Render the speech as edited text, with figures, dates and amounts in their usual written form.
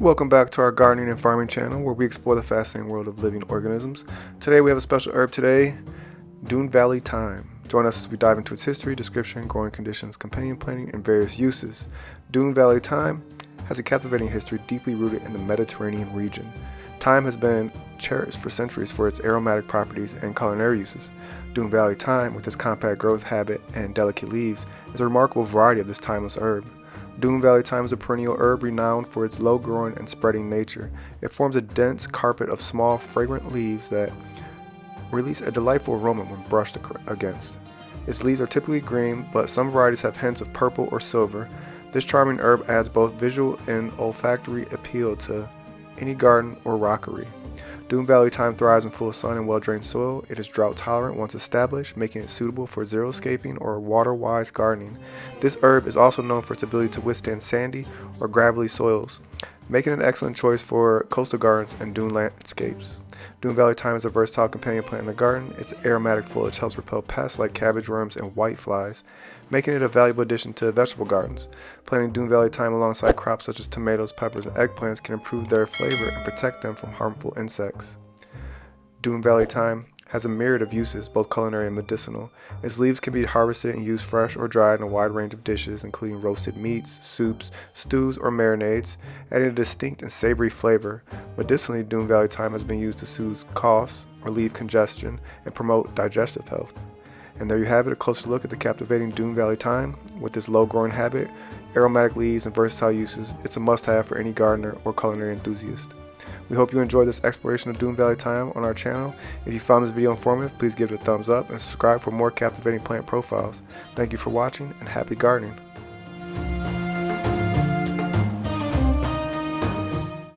Welcome back to our gardening and farming channel where we explore the fascinating world of living organisms. Today we have a special herb Dune Valley Thyme. Join us as we dive into its history, description, growing conditions, companion planting, and various uses. Dune Valley Thyme has a captivating history deeply rooted in the Mediterranean region. Thyme has been cherished for centuries for its aromatic properties and culinary uses. Dune Valley Thyme, with its compact growth habit and delicate leaves, is a remarkable variety of this timeless herb. Dune Valley Thyme is a perennial herb renowned for its low-growing and spreading nature. It forms a dense carpet of small, fragrant leaves that release a delightful aroma when brushed against. Its leaves are typically green, but some varieties have hints of purple or silver. This charming herb adds both visual and olfactory appeal to any garden or rockery. Dune Valley Thyme thrives in full sun and well-drained soil. It is drought-tolerant once established, making it suitable for xeriscaping or water-wise gardening. This herb is also known for its ability to withstand sandy or gravelly soils, making it an excellent choice for coastal gardens and dune landscapes. Dune Valley Thyme is a versatile companion plant in the garden. Its aromatic foliage helps repel pests like cabbage worms and whiteflies, making it a valuable addition to vegetable gardens. Planting Dune Valley Thyme alongside crops such as tomatoes, peppers, and eggplants can improve their flavor and protect them from harmful insects. Dune Valley Thyme has a myriad of uses, both culinary and medicinal. Its leaves can be harvested and used fresh or dried in a wide range of dishes, including roasted meats, soups, stews, or marinades, adding a distinct and savory flavor. Medicinally, Dune Valley Thyme has been used to soothe coughs, relieve congestion, and promote digestive health. And there you have it, a closer look at the captivating Dune Valley Thyme. With its low-growing habit, aromatic leaves, and versatile uses, it's a must-have for any gardener or culinary enthusiast. We hope you enjoyed this exploration of Dune Valley Thyme on our channel. If you found this video informative, please give it a thumbs up and subscribe for more captivating plant profiles. Thank you for watching and happy gardening.